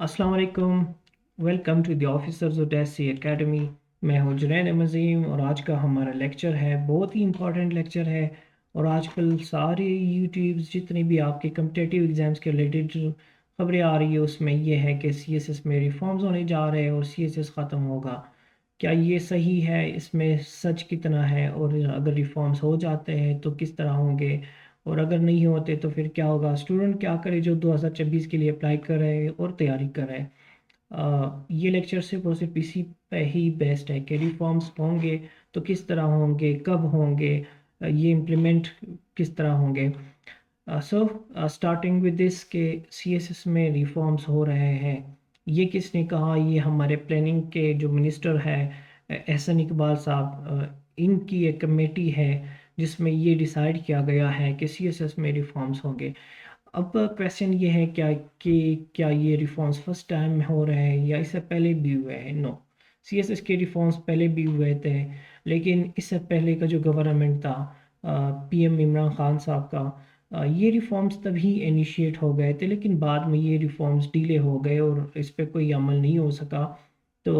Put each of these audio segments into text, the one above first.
अस्सलाम वालेकुम। Welcome to the Officers Odyssey Academy. मैं हूं जुनैद अज़ीम और आज का हमारा लेक्चर है, बहुत ही इम्पोर्टेंट लेक्चर है। और आजकल सारे यूट्यूब्स जितने भी आपके कम्पिटिटिव एग्ज़ाम्स के रिलेटेड खबरें आ रही है उसमें ये है कि सीएसएस में रिफॉर्म्स होने जा रहे हैं और सीएसएस ख़त्म होगा। क्या ये सही है? इसमें सच कितना है? और अगर रिफॉर्म्स हो जाते हैं तो किस तरह होंगे? और अगर नहीं होते तो फिर क्या होगा? स्टूडेंट क्या करे जो 2026 के लिए अप्लाई कर रहे हैं और तैयारी कर रहे हैं। ये लेक्चर सिर्फ और सिर्फ इसी पे ही बेस्ड है कि रिफॉर्म्स होंगे तो किस तरह होंगे, कब होंगे, ये इम्प्लीमेंट किस तरह होंगे। स्टार्टिंग विद दिस के सीएसएस में रिफॉर्म्स हो रहे हैं। ये किसने कहा? ये हमारे प्लानिंग के जो मिनिस्टर है एहसन इकबाल साहब, इनकी एक कमेटी है जिसमें ये डिसाइड किया गया है कि सीएसएस में रिफॉर्म्स होंगे। अब क्वेश्चन ये है क्या कि क्या ये रिफॉर्म्स फर्स्ट टाइम हो रहे हैं या इससे पहले भी हुए हैं? नो, सीएसएस के रिफॉर्म्स पहले भी हुए थे, लेकिन इससे पहले का जो गवर्नमेंट था पीएम इमरान खान साहब का, ये रिफॉर्म्स तभी इनिशिएट हो गए थे, लेकिन बाद में ये रिफॉर्म्स डिले हो गए और इस पर कोई अमल नहीं हो सका। तो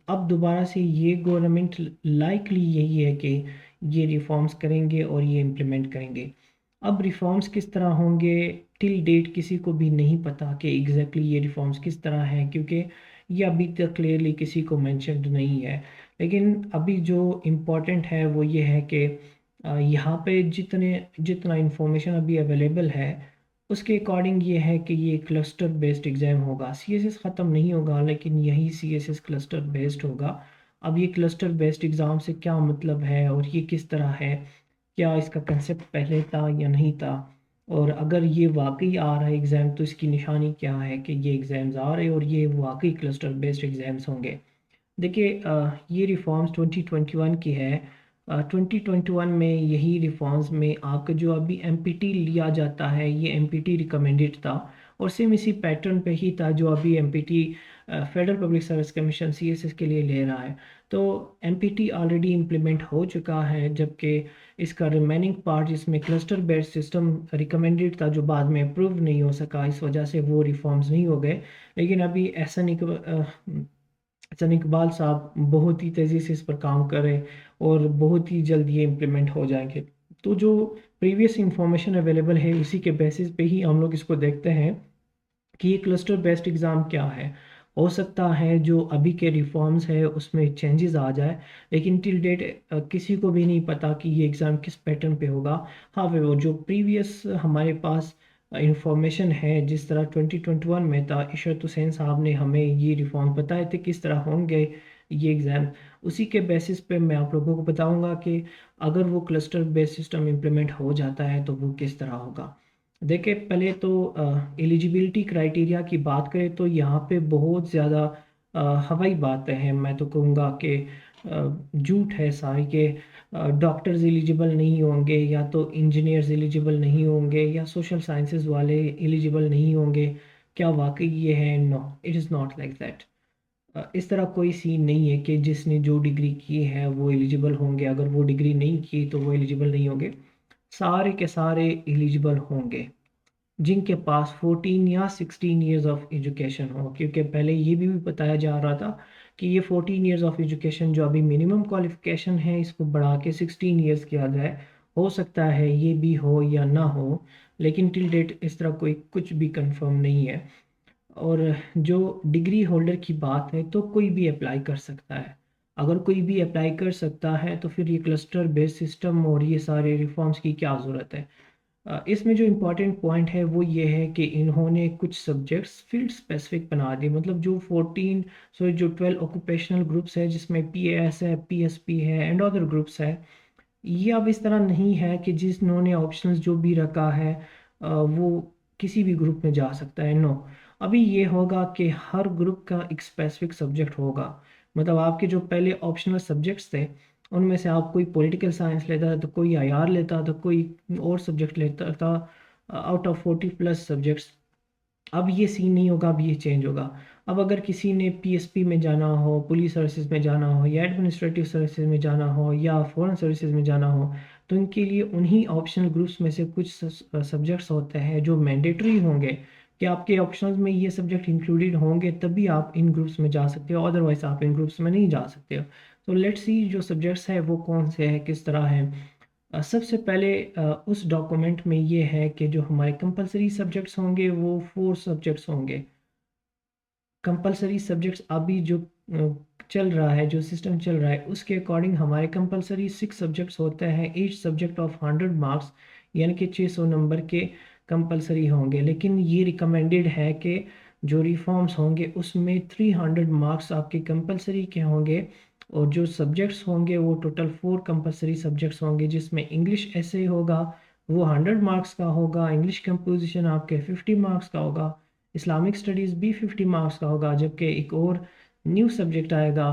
अब दोबारा से ये गवर्नमेंट लाइकली यही है कि ये रिफॉर्म्स करेंगे और ये इम्प्लीमेंट करेंगे। अब रिफॉर्म्स किस तरह होंगे, टिल डेट किसी को भी नहीं पता कि एग्जैक्टली ये रिफॉर्म्स किस तरह हैं, क्योंकि ये अभी तक क्लियरली किसी को मेंशन्ड नहीं है। लेकिन अभी जो इम्पोर्टेंट है वो ये है कि यहाँ पे जितना इंफॉर्मेशन अभी अवेलेबल है उसके अकॉर्डिंग ये है कि ये क्लस्टर बेस्ड एग्ज़ाम होगा। सीएसएस ख़त्म नहीं होगा, लेकिन यही सीएसएस क्लस्टर बेस्ड होगा। अब ये क्लस्टर बेस्ड एग्ज़ाम से क्या मतलब है और ये किस तरह है, क्या इसका कंसेप्ट पहले था या नहीं था, और अगर ये वाकई आ रहा है एग्ज़ाम तो इसकी निशानी क्या है कि ये एग्ज़ाम्स आ रहे हैं और ये वाकई क्लस्टर बेस्ड एग्ज़ाम्स होंगे। देखिए, ये रिफॉर्म्स 2021 की है। 2021 में यही रिफॉर्म्स में आपका जो अभी एमपीटी लिया जाता है ये एमपीटी रिकमेंडेड था और सेम इसी पैटर्न पे ही था जो अभी empty federal public service commission CSS के लिए ले रहा है। तो एमपीटी ऑलरेडी इम्प्लीमेंट हो चुका है, जबकि इसका रिमेनिंग पार्ट जिसमें क्लस्टर बेस्ड सिस्टम रिकमेंडेड था जो बाद में अप्रूव नहीं हो सका, इस वजह से वो रिफॉर्म्स नहीं हो गए। लेकिन अभी ऐसा नहीं, हसन इकबाल साहब बहुत ही तेज़ी से इस पर काम कर रहे हैं और बहुत ही जल्द ये इम्प्लीमेंट हो जाएंगे। तो जो प्रीवियस इंफॉर्मेशन अवेलेबल है उसी के बेसिस पे ही हम लोग इसको देखते हैं कि ये क्लस्टर बेस्ड एग्ज़ाम क्या है। हो सकता है जो अभी के रिफॉर्म्स है उसमें चेंजेस आ जाए, लेकिन टिल डेट किसी को भी नहीं पता कि ये एग्ज़ाम किस पैटर्न पे होगा। हाँ, वो जो प्रीवियस हमारे पास इंफॉर्मेशन है, जिस तरह 2021 में था, इशरत हुसैन साहब ने हमें ये रिफॉर्म बताए थे किस तरह होंगे ये एग्ज़ाम, उसी के बेसिस पे मैं आप लोगों को बताऊंगा कि अगर वो क्लस्टर बेस्ड सिस्टम इम्प्लीमेंट हो जाता है तो वो किस तरह होगा। देखिए, पहले तो एलिजिबिलिटी क्राइटेरिया की बात करें तो यहाँ पे बहुत ज़्यादा हवाई बातें हैं। मैं तो कहूँगा कि झूठ है सारी के डॉक्टर्स एलिजिबल नहीं होंगे या तो इंजीनियर्स एलिजिबल नहीं होंगे या सोशल साइंसेज वाले एलिजिबल नहीं होंगे। क्या वाकई ये है? No, it is not like that. इस तरह कोई सीन नहीं है कि जिसने जो डिग्री की है वो एलिजिबल होंगे, अगर वो डिग्री नहीं की तो वो एलिजिबल नहीं होंगे। सारे के सारे एलिजिबल होंगे जिनके पास 14 या 16 इयर्स ऑफ एजुकेशन हो, क्योंकि पहले ये भी बताया जा रहा था कि ये 14 इयर्स ऑफ एजुकेशन जो अभी मिनिमम क्वालिफिकेशन है इसको बढ़ा के 16 इयर्स किया जाए। हो सकता है ये भी हो या ना हो, लेकिन टिल डेट इस तरह कोई कुछ भी कंफर्म नहीं है। और जो डिग्री होल्डर की बात है तो कोई भी अप्लाई कर सकता है। अगर कोई भी अप्लाई कर सकता है तो फिर ये क्लस्टर बेस्ड सिस्टम और ये सारे रिफॉर्म्स की क्या ज़रूरत है? इसमें जो इम्पोर्टेंट पॉइंट है वो ये है कि इन्होंने कुछ सब्जेक्ट्स फील्ड स्पेसिफिक बना दिए। मतलब जो 14 सॉरी जो 12 ऑक्यूपेशनल ग्रुप्स है जिसमें पीएएस है, पीएसपी है एंड अदर ग्रुप्स है, ये अब इस तरह नहीं है कि जिन्होंने ऑप्शंस जो भी रखा है वो किसी भी ग्रुप में जा सकता है। नो, अभी ये होगा कि हर ग्रुप का एक स्पेसिफिक सब्जेक्ट होगा। मतलब आपके जो पहले ऑप्शनल सब्जेक्ट्स थे उनमें से आप कोई पॉलिटिकल साइंस लेता था तो कोई आईआर लेता था, कोई और सब्जेक्ट लेता था आउट ऑफ 40+ सब्जेक्ट्स। अब ये सीन नहीं होगा, अब ये चेंज होगा। अब अगर किसी ने पीएसपी में जाना हो, पुलिस सर्विसेज में जाना हो या एडमिनिस्ट्रेटिव सर्विसेज में जाना हो या फॉरेन सर्विसेज में जाना हो, तो इनके लिए उन्हीं ऑप्शनल ग्रुप्स में से कुछ सब्जेक्ट्स होते हैं जो मैंडेटरी होंगे कि आपके ऑप्शंस में ये सब्जेक्ट इंक्लूडेड होंगे तभी आप इन ग्रुप्स में जा सकते हो, अदरवाइज आप इन ग्रुप्स में नहीं जा सकते हो। तो लेट्स सी जो सब्जेक्ट्स है वो कौन से हैं, किस तरह है। सबसे पहले उस डॉक्यूमेंट में ये है कि जो हमारे कंपलसरी सब्जेक्ट्स होंगे वो 4 सब्जेक्ट्स होंगे। कंपलसरी सब्जेक्ट्स अभी जो चल रहा है, जो सिस्टम चल रहा है, उसके अकॉर्डिंग हमारे कंपलसरी 6 सब्जेक्ट्स होते हैं, ईच सब्जेक्ट ऑफ 100 मार्क्स, यानी कि 600 नंबर के कंपलसरी होंगे। लेकिन ये रिकमेंडेड है कि जो रिफॉर्म्स होंगे उसमें 300 मार्क्स आपके कंपलसरी के होंगे, और जो सब्जेक्ट्स होंगे वो टोटल 4 कंपलसरी सब्जेक्ट्स होंगे, जिसमें इंग्लिश ऐसे होगा वो 100 मार्क्स का होगा, इंग्लिश कंपोजिशन आपके 50 मार्क्स का होगा, इस्लामिक स्टडीज़ भी 50 मार्क्स का होगा, जबकि एक और न्यू सब्जेक्ट आएगा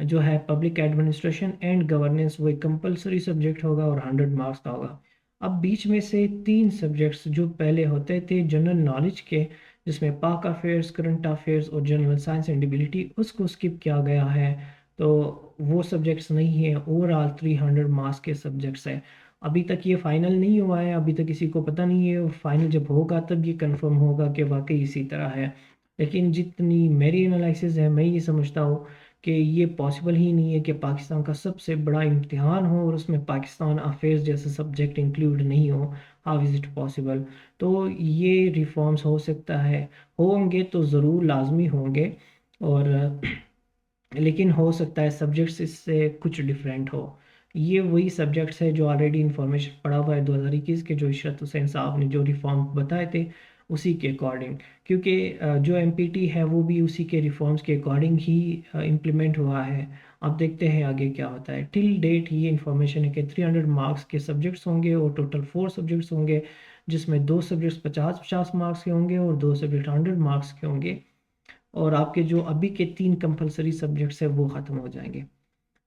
जो है पब्लिक एडमिनिस्ट्रेशन एंड गवर्नेंस, वो एक कंपलसरी सब्जेक्ट होगा और 100 मार्क्स का होगा। अब बीच में से 3 सब्जेक्ट्स जो पहले होते थे जनरल नॉलेज के, जिसमें पाक अफेयर्स, करंट अफेयर्स और जनरल साइंस एंड एबिलिटी, उसको स्किप किया गया है। तो वो सब्जेक्ट्स नहीं है, ओवरऑल 300 मार्क्स के सब्जेक्ट्स है। अभी तक ये फाइनल नहीं हुआ है, अभी तक किसी को पता नहीं है, फाइनल जब होगा तब ये कंफर्म होगा कि वाकई इसी तरह है। लेकिन जितनी मेरी एनालिसिस है, मैं ये समझता हूँ कि ये पॉसिबल ही नहीं है कि पाकिस्तान का सबसे बड़ा इम्तिहान हो और उसमें पाकिस्तान अफेयर्स जैसा सब्जेक्ट इंक्लूड नहीं हो। How is it possible? तो ये रिफॉर्म्स हो सकता है, होंगे तो ज़रूर लाजमी होंगे, और लेकिन हो सकता है सब्जेक्ट्स इससे कुछ डिफरेंट हो। ये वही सब्जेक्ट्स है जो ऑलरेडी इंफॉर्मेशन पड़ा हुआ है 2021 के, जो इशरत हुसैन साहब ने जो रिफॉर्म बताए थे उसी के अकॉर्डिंग, क्योंकि जो एमपीटी है वो भी उसी के रिफॉर्म्स के अकॉर्डिंग ही इम्प्लीमेंट हुआ है। अब देखते हैं आगे क्या होता है। टिल डेट ये इन्फॉर्मेशन है कि 300 मार्क्स के सब्जेक्ट्स होंगे और टोटल 4 सब्जेक्ट्स होंगे, जिसमें 2 सब्जेक्ट्स 50-50 मार्क्स के होंगे और 2 सब्जेक्ट 100 मार्क्स के होंगे, और आपके जो अभी के 3 कंपलसरी सब्जेक्ट्स हैं वो ख़त्म हो जाएंगे।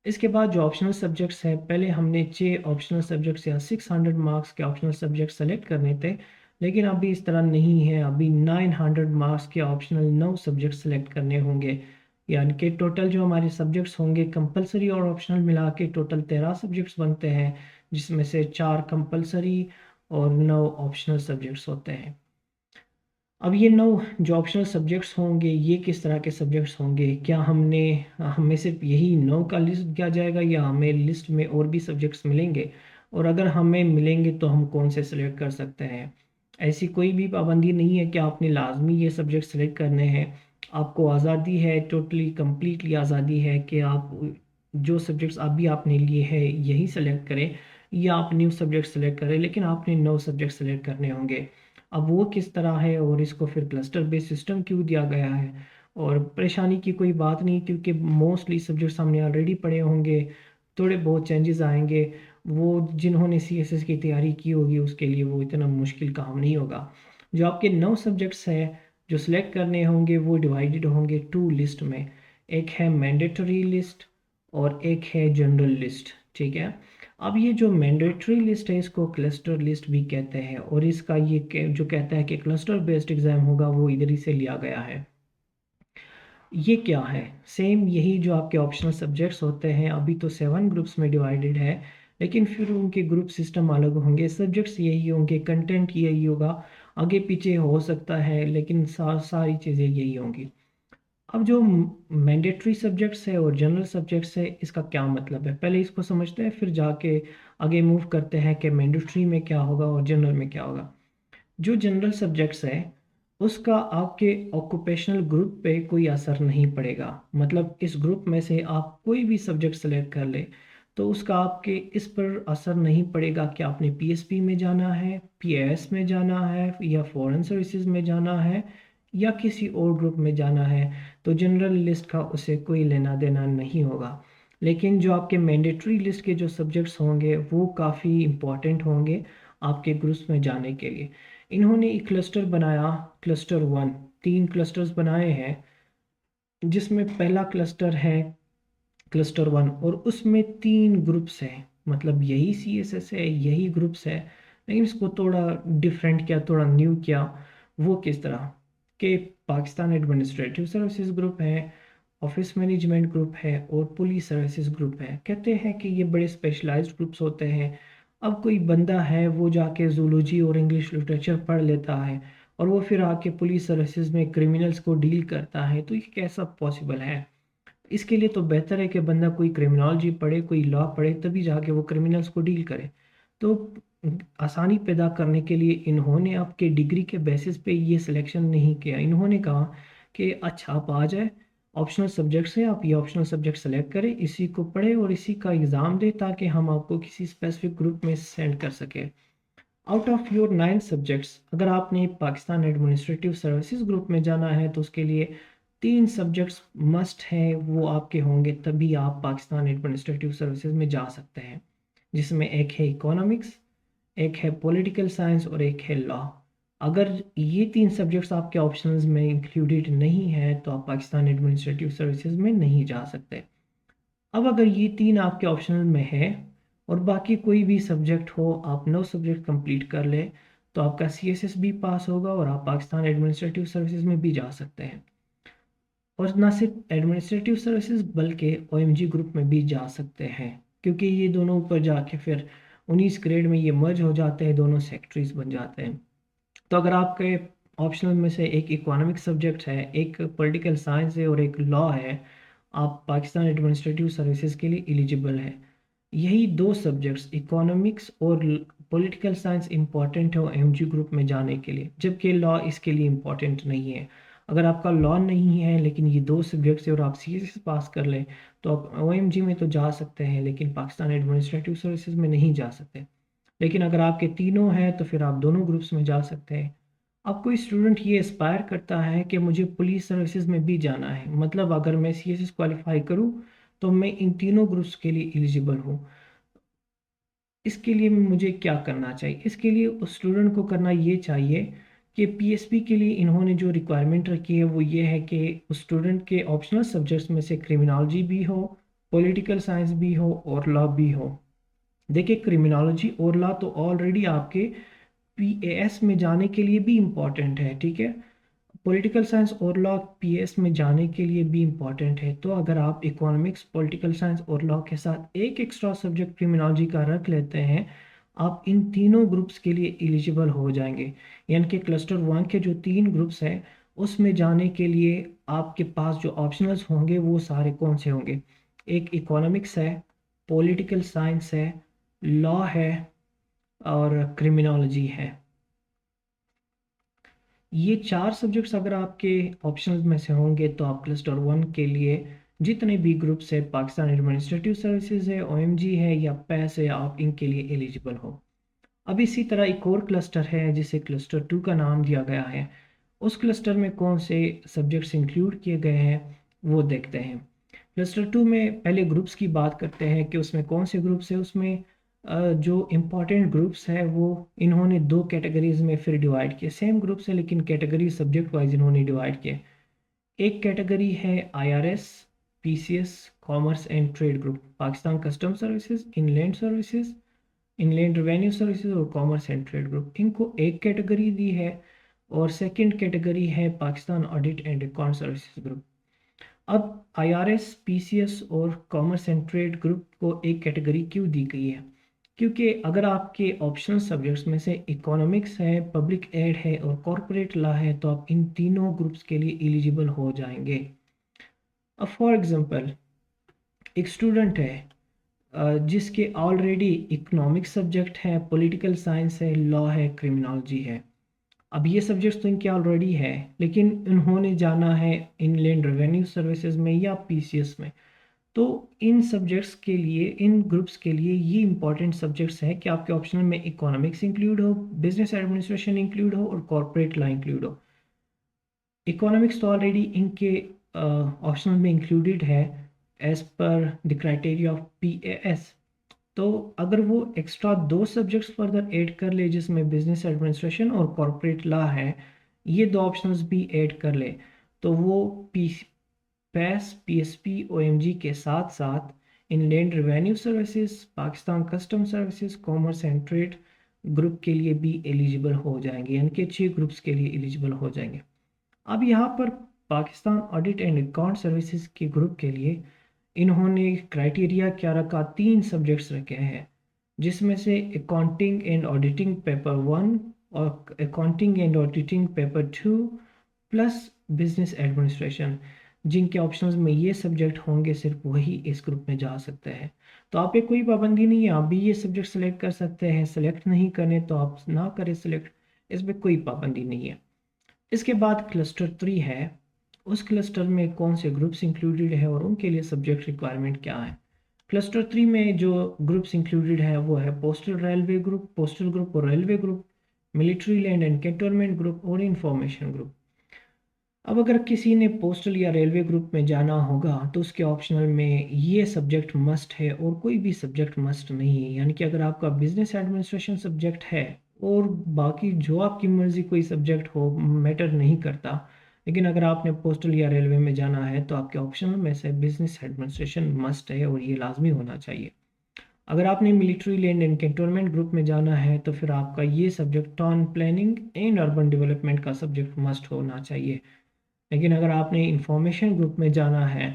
इसके बाद जो ऑप्शनल सब्जेक्ट्स हैं, पहले हमने 6 ऑप्शनल सब्जेक्ट्स या 600 मार्क्स के ऑप्शनल सब्जेक्ट सेलेक्ट करने थे, लेकिन अभी इस तरह नहीं है। अभी 900 मार्क्स के ऑप्शनल 9 सब्जेक्ट सेलेक्ट करने होंगे, यानी कि टोटल जो हमारे सब्जेक्ट्स होंगे कंपलसरी और ऑप्शनल मिला के टोटल 13 सब्जेक्ट्स बनते हैं, जिसमें से 4 कंपलसरी और 9 ऑप्शनल सब्जेक्ट्स होते हैं। अब ये 9 जो ऑप्शनल सब्जेक्ट्स होंगे ये किस तरह के सब्जेक्ट्स होंगे? क्या हमें सिर्फ यही 9 का लिस्ट दिया जाएगा, या हमें लिस्ट में और भी सब्जेक्ट्स मिलेंगे? और अगर हमें मिलेंगे तो हम कौन से सेलेक्ट कर सकते हैं? ऐसी कोई भी पाबंदी नहीं है कि आपने लाजमी ये सब्जेक्ट सेलेक्ट करने हैं। आपको आज़ादी है, टोटली कम्प्लीटली आज़ादी है कि आप जो सब्जेक्ट्स अभी आपने लिए हैं यही सेलेक्ट करें, या आप न्यू सब्जेक्ट सेलेक्ट करें, लेकिन आपने 9 सब्जेक्ट सेलेक्ट करने होंगे। अब वो किस तरह है और इसको फिर क्लस्टर बेस्ड सिस्टम क्यों दिया गया है? और परेशानी की कोई बात नहीं, क्योंकि मोस्टली सब्जेक्ट्स हमने ऑलरेडी पढ़े होंगे, थोड़े बहुत चेंजेस आएंगे। वो जिन्होंने सीएसएस की तैयारी की होगी उसके लिए वो इतना मुश्किल काम नहीं होगा। जो आपके 9 सब्जेक्ट्स हैं जो सिलेक्ट करने होंगे वो डिवाइडेड होंगे 2 लिस्ट में। एक है मैंडेटरी लिस्ट और एक है जनरल लिस्ट, ठीक है। अब ये जो मैंडेटरी लिस्ट है इसको क्लस्टर लिस्ट भी कहते हैं, और इसका ये जो कहता है कि क्लस्टर बेस्ड एग्जाम होगा वो इधर ही से लिया गया है। ये क्या है? सेम यही जो आपके ऑप्शनल सब्जेक्ट्स होते हैं, अभी तो 7 ग्रुप्स में डिवाइडेड है, लेकिन फिर उनके ग्रुप सिस्टम अलग होंगे, सब्जेक्ट्स यही होंगे, कंटेंट यही होगा, आगे पीछे हो सकता है लेकिन सारी चीज़ें यही होंगी। अब जो मैंडेटरी सब्जेक्ट्स है और जनरल सब्जेक्ट्स है इसका क्या मतलब है, पहले इसको समझते हैं फिर जाके आगे मूव करते हैं कि मैंडेटरी में क्या होगा और जनरल में क्या होगा। जो जनरल सब्जेक्ट्स है उसका आपके ऑक्यूपेशनल ग्रुप पे कोई असर नहीं पड़ेगा। मतलब इस ग्रुप में से आप कोई भी सब्जेक्ट सेलेक्ट कर ले तो उसका आपके इस पर असर नहीं पड़ेगा कि आपने पीएसपी में जाना है, पीएएस में जाना है, या फॉरेन सर्विसेज में जाना है, या किसी और ग्रुप में जाना है। तो जनरल लिस्ट का उसे कोई लेना देना नहीं होगा। लेकिन जो आपके मैंडेटरी लिस्ट के जो सब्जेक्ट्स होंगे वो काफ़ी इम्पॉर्टेंट होंगे आपके ग्रुप्स में जाने के लिए। इन्होंने एक क्लस्टर बनाया, क्लस्टर 1, 3 क्लस्टर्स बनाए हैं, जिसमें पहला क्लस्टर है क्लस्टर 1 और उसमें 3 ग्रुप्स हैं। मतलब यही सीएसएस है, यही ग्रुप्स है, लेकिन इसको थोड़ा डिफरेंट किया, थोड़ा न्यू किया। वो किस तरह के? पाकिस्तान एडमिनिस्ट्रेटिव सर्विसेज ग्रुप है, ऑफिस मैनेजमेंट ग्रुप है और पुलिस सर्विसेज ग्रुप है। कहते हैं कि ये बड़े स्पेशलाइज्ड ग्रुप्स होते हैं। अब कोई बंदा है वो जाके जूलॉजी और इंग्लिश लिटरेचर पढ़ लेता है और वो फिर आके पुलिस सर्विसेज में क्रिमिनल्स को डील करता है, तो ये कैसा पॉसिबल है? इसके लिए तो बेहतर है कि बंदा कोई क्रिमिनोलॉजी पढ़े, कोई लॉ पढ़े, तभी जाके वो क्रिमिनल्स को डील करे। तो आसानी पैदा करने के लिए इन्होंने आपके डिग्री के बेसिस पे ये सिलेक्शन नहीं किया। इन्होंने कहा कि अच्छा आप आ जाए, ऑप्शनल सब्जेक्ट्स हैं, आप ये ऑप्शनल सब्जेक्ट सेलेक्ट करें, इसी को पढ़ें और इसी का एग्ज़ाम दें ताकि हम आपको किसी स्पेसिफिक ग्रुप में सेंड कर सकें। आउट ऑफ योर 9 सब्जेक्ट्स, अगर आपने पाकिस्तान एडमिनिस्ट्रेटिव सर्विसेज ग्रुप में जाना है तो उसके लिए 3 सब्जेक्ट्स मस्ट हैं, वो आपके होंगे, तभी आप पाकिस्तान एडमिनिस्ट्रेटिव सर्विसेज में जा सकते हैं, जिसमें एक है इकोनॉमिक्स, एक है पॉलिटिकल साइंस और एक है लॉ। अगर ये 3 सब्जेक्ट्स आपके ऑप्शंस में इंक्लूडेड नहीं है तो आप पाकिस्तान एडमिनिस्ट्रेटिव सर्विसेज में नहीं जा सकते। अब अगर ये 3 आपके ऑप्शनल में है और बाकी कोई भी सब्जेक्ट हो, आप 9 सब्जेक्ट कंप्लीट कर ले, तो आपका CSS भी पास होगा और आप पाकिस्तान एडमिनिस्ट्रेटिव सर्विसेज में भी जा सकते हैं। और ना सिर्फ एडमिनिस्ट्रेटिव सर्विसेज बल्कि OMG ग्रुप में भी जा सकते हैं, क्योंकि ये दोनों ऊपर जाके फिर 19 ग्रेड में ये मर्ज हो जाते हैं, दोनों सेक्टरीज बन जाते हैं। तो अगर आपके ऑप्शनल में से एक इकोनॉमिक सब्जेक्ट है, एक पॉलिटिकल साइंस है और एक लॉ है, आप पाकिस्तान एडमिनिस्ट्रेटिव सर्विसेज के लिए एलिजिबल है। यही 2 सब्जेक्ट्स इकोनॉमिक्स और पॉलिटिकल साइंस इंपॉर्टेंट है OMG ग्रुप में जाने के लिए, जबकि लॉ इसके लिए इम्पॉर्टेंट नहीं है। अगर आपका लॉ नहीं है लेकिन ये 2 सब्जेक्ट्स है और आप CSS पास कर लें तो आप OMG में तो जा सकते हैं, लेकिन पाकिस्तान एडमिनिस्ट्रेटिव सर्विसेज में नहीं जा सकते। लेकिन अगर आपके तीनों हैं तो फिर आप दोनों ग्रुप्स में जा सकते हैं। अब कोई स्टूडेंट ये एस्पायर करता है कि मुझे पुलिस सर्विसेज में भी जाना है, मतलब अगर मैं CSS क्वालिफाई करूं तो मैं इन तीनों ग्रुप्स के लिए एलिजिबल हूं। इसके लिए मुझे क्या करना चाहिए? इसके लिए उस स्टूडेंट को करना ये चाहिए कि PSP के लिए इन्होंने जो रिक्वायरमेंट रखी है वो ये है कि उस स्टूडेंट के ऑप्शनल सब्जेक्ट्स में से क्रिमिनोलॉजी भी हो, पॉलिटिकल साइंस भी हो और लॉ भी हो। देखिए, क्रिमिनोलॉजी और लॉ तो ऑलरेडी आपके PAS में जाने के लिए भी इम्पॉर्टेंट है, ठीक है। पॉलिटिकल साइंस और लॉ PS में जाने के लिए भी इम्पॉर्टेंट है। तो अगर आप इकोनॉमिक्स, पॉलिटिकल साइंस और लॉ के साथ एक एक्स्ट्रा सब्जेक्ट क्रिमिनोलॉजी का रख लेते हैं, आप इन तीनों ग्रुप्स के लिए एलिजिबल हो जाएंगे। यानी कि क्लस्टर 1 के जो 3 ग्रुप्स हैं उसमें जाने के लिए आपके पास जो ऑप्शनल्स होंगे वो सारे कौन से होंगे? एक इकोनॉमिक्स है, पॉलिटिकल साइंस है, लॉ है और क्रिमिनोलॉजी है। ये 4 सब्जेक्ट्स अगर आपके ऑप्शंस में से होंगे तो आप क्लस्टर 1 के लिए जितने भी ग्रुप्स है, पाकिस्तान एडमिनिस्ट्रेटिव सर्विसेज है, OMG है या PAS है, आप इनके लिए एलिजिबल हो। अब इसी तरह एक और क्लस्टर है जिसे क्लस्टर 2 का नाम दिया गया है। उस क्लस्टर में कौन से सब्जेक्ट्स इंक्लूड किए गए हैं वो देखते हैं। क्लस्टर 2 में पहले ग्रुप्स की बात करते हैं कि उसमें कौन से ग्रुप्स है। उसमें जो इम्पॉर्टेंट ग्रुप्स है वो इन्होंने 2 कैटेगरीज में फिर डिवाइड किए। सेम ग्रुप्स है लेकिन कैटेगरी सब्जेक्ट वाइज इन्होंने डिवाइड किए। एक कैटेगरी है IRS, PCS, commerce and trade group, Pakistan custom services, inland services, inland revenue services और कॉमर्स एंड ट्रेड ग्रुप, इनको एक कैटेगरी दी है। और सेकंड कैटेगरी है Pakistan audit and account services group. अब IRS, PCS और कॉमर्स एंड ट्रेड ग्रुप को एक कैटेगरी क्यों दी गई है? क्योंकि अगर आपके ऑप्शनल सब्जेक्ट्स में से इकोनॉमिक्स है, पब्लिक एड है और कॉरपोरेट लॉ है तो आप इन तीनों ग्रुप्स के लिए एलिजिबल हो जाएंगे। अब फॉर एग्जांपल एक स्टूडेंट है जिसके ऑलरेडी इकोनॉमिक्स सब्जेक्ट है, पॉलिटिकल साइंस है, लॉ है, क्रिमिनोलॉजी है। अब ये सब्जेक्ट्स तो इनके ऑलरेडी है, लेकिन इन्होंने जाना है इनलैंड रेवेन्यू सर्विसेज में या PCS में। तो इन सब्जेक्ट्स के लिए, इन ग्रुप्स के लिए ये इंपॉर्टेंट सब्जेक्ट्स हैं कि आपके ऑप्शनल में इकोनॉमिक्स इंक्लूड हो, बिजनेस एडमिनिस्ट्रेशन इंक्लूड हो और कॉर्पोरेट लॉ इंक्लूड हो। इकोनॉमिक्स तो ऑलरेडी इनके ऑप्शनल में इंक्लूडेड है as per the criteria of PAS। तो अगर वो एक्स्ट्रा 2 सब्जेक्ट्स फर्दर ऐड कर ले जिसमें बिजनेस एडमिनिस्ट्रेशन और कॉर्पोरेट लॉ है, ये 2 ऑप्शंस भी ऐड कर ले, तो वो PAS, PSP, OMG के साथ साथ inland revenue services, Pakistan custom services, commerce and trade group के लिए भी एलिजिबल हो जाएंगे, यानी कि 6 ग्रुप्स के लिए एलिजिबल हो जाएंगे। अब यहाँ पर Pakistan audit and account services के ग्रुप के लिए इन्होंने क्राइटेरिया क्या रखा? 3 सब्जेक्ट्स रखे हैं जिसमें से अकाउंटिंग एंड ऑडिटिंग पेपर 1, और accounting and auditing paper 2 plus business administration. जिनके ऑप्शंस में ये सब्जेक्ट होंगे सिर्फ वही इस ग्रुप में जा सकते हैं। तो आप पे कोई पाबंदी नहीं है, आप भी ये सब्जेक्ट सेलेक्ट कर सकते हैं। सेलेक्ट नहीं करने तो आप ना करें सेलेक्ट, इसमें कोई पाबंदी नहीं है। इसके बाद क्लस्टर 3 है। उस क्लस्टर में कौन से ग्रुप्स इंक्लूडेड है और उनके लिए सब्जेक्ट रिक्वायरमेंट क्या है। क्लस्टर 3 में जो ग्रुप्स इंक्लूडेड है वो है postal railway group, postal group और railway group, military land and cantonment group और इंफॉर्मेशन ग्रुप। अब अगर किसी ने पोस्टल या रेलवे ग्रुप में जाना होगा तो उसके ऑप्शनल में ये सब्जेक्ट मस्ट है और कोई भी सब्जेक्ट मस्ट नहीं है। यानी कि अगर आपका बिजनेस एडमिनिस्ट्रेशन सब्जेक्ट है और बाकी जो आपकी मर्ज़ी कोई सब्जेक्ट हो मैटर नहीं करता, लेकिन अगर आपने पोस्टल या रेलवे में जाना है तो आपके ऑप्शनल में से बिजनेस एडमिनिस्ट्रेशन मस्ट है और ये लाजमी होना चाहिए। अगर आपने military land and cantonment group में जाना है तो फिर आपका ये subject town planning and urban development का सब्जेक्ट मस्ट होना चाहिए। लेकिन अगर आपने इंफॉर्मेशन ग्रुप में जाना है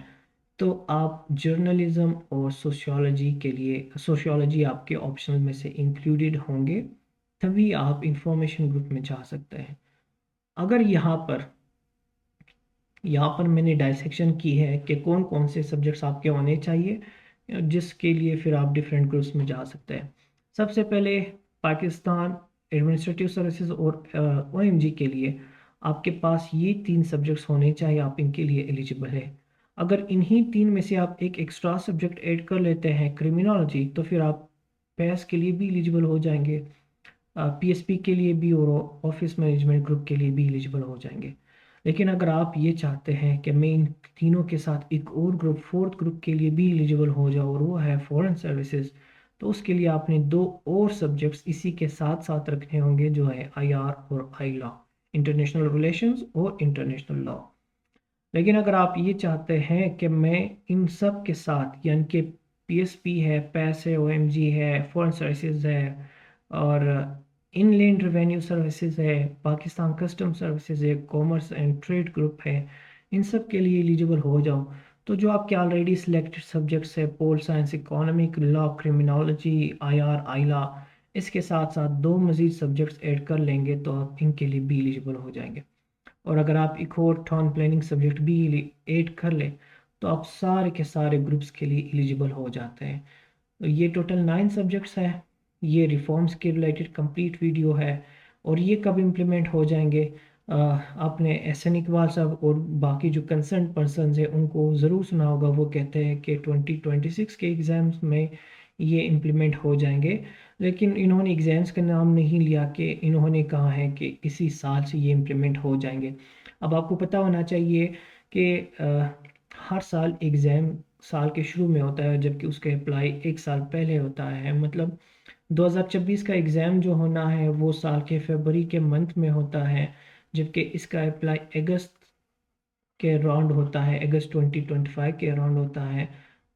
तो आप जर्नलिज्म और सोशियोलॉजी के लिए सोशियोलॉजी आपके ऑप्शनल में से इंक्लूडेड होंगे, तभी आप इंफॉर्मेशन ग्रुप में जा सकते हैं। अगर यहाँ पर मैंने डायसेक्शन की है कि कौन कौन से सब्जेक्ट्स आपके होने चाहिए जिसके लिए फिर आप डिफरेंट ग्रुप्स में जा सकते हैं। सबसे पहले पाकिस्तान एडमिनिस्ट्रेटिव सर्विसेज और ओएमजी के लिए आपके पास ये 3 सब्जेक्ट्स होने चाहिए, आप इनके लिए एलिजिबल है। अगर इन्हीं 3 में से आप एक एक्स्ट्रा सब्जेक्ट ऐड कर लेते हैं क्रिमिनोलॉजी, तो फिर आप पैस के लिए भी एलिजिबल हो जाएंगे, पीएसपी के लिए भी और ऑफिस मैनेजमेंट ग्रुप के लिए भी एलिजिबल हो जाएंगे। लेकिन अगर आप ये चाहते हैं कि मैं इन तीनों के साथ एक और ग्रुप फोर्थ ग्रुप के लिए भी एलिजिबल हो जाऊँ और वो है फॉरेन सर्विसेज, तो उसके लिए आपने 2 और सब्जेक्ट्स इसी के साथ साथ रखने होंगे जो है आईआर और आई लॉ, इंटरनेशनल रिलेशंस और इंटरनेशनल लॉ। लेकिन अगर आप ये चाहते हैं कि मैं इन सब के साथ यानी कि पीएसपी है, पैस है, ओएमजी है, फॉरेन सर्विसेज है और इनलैंड रेवेन्यू सर्विसेज है, पाकिस्तान कस्टम सर्विसेज है, कॉमर्स एंड ट्रेड ग्रुप है, इन सब के लिए एलिजिबल हो जाओ, तो जो आपके ऑलरेडी सिलेक्टेड सब्जेक्ट्स है pol science, economic law, criminology, IR, आईला, इसके साथ साथ 2 मज़ीद सब्जेक्ट्स ऐड कर लेंगे तो आप इनके लिए भी एलिजिबल हो जाएंगे। और अगर आप एक और टाउन प्लानिंग सब्जेक्ट भी ऐड कर लें तो आप सारे के सारे ग्रुप्स के लिए एलिजिबल हो जाते हैं। तो ये टोटल 9 सब्जेक्ट्स हैं। ये रिफॉर्म्स के रिलेटेड कंप्लीट वीडियो है और ये कब इम्प्लीमेंट हो जाएंगे, आपने एहसन इकबाल साहब और बाकी जो कंसर्न पर्सन हैं उनको ज़रूर सुना होगा। वो कहते हैं कि 2026 के एग्ज़ाम्स में ये इम्प्लीमेंट हो जाएंगे, लेकिन इन्होंने एग्ज़ाम्स का नाम नहीं लिया कि इन्होंने कहा है कि इसी साल से ये इम्प्लीमेंट हो जाएंगे। अब आपको पता होना चाहिए कि हर साल एग्ज़ाम साल के शुरू में होता है जबकि उसका अप्लाई 1 साल पहले होता है। मतलब 2026 का एग्ज़ाम जो होना है वो साल के फरवरी के मंथ में होता है, जबकि इसका अप्लाई अगस्त के अराउंड होता है, अगस्त 2025 के अराउंड होता है।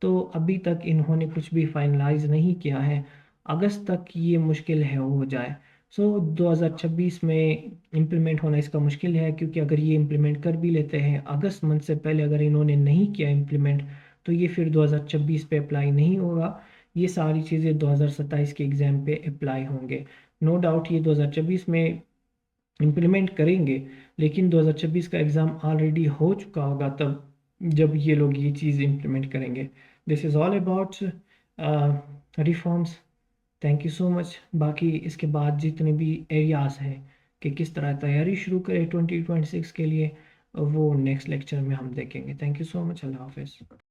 तो अभी तक इन्होंने कुछ भी फाइनलाइज नहीं किया है, अगस्त तक ये मुश्किल है हो जाए। सो 2026 में इम्प्लीमेंट होना इसका मुश्किल है, क्योंकि अगर ये इम्प्लीमेंट कर भी लेते हैं अगस्त मंथ से पहले, अगर इन्होंने नहीं किया इम्प्लीमेंट तो ये फिर 2026 पे अप्लाई नहीं होगा। ये सारी चीज़ें 2027 के एग्ज़ाम पे अप्लाई होंगे। नो डाउट ये 2026 में इम्प्लीमेंट करेंगे, लेकिन 2026 का एग्ज़ाम ऑलरेडी हो चुका होगा तब जब ये लोग ये चीज़ इम्प्लीमेंट करेंगे। This is all about reforms. Thank you so much. बाकी इसके बाद जितने भी एरियाज़ हैं कि किस तरह तैयारी शुरू करें 2026 के लिए, वो नेक्स्ट लेक्चर में हम देखेंगे। Thank you so much. अल्लाह हाफिज़।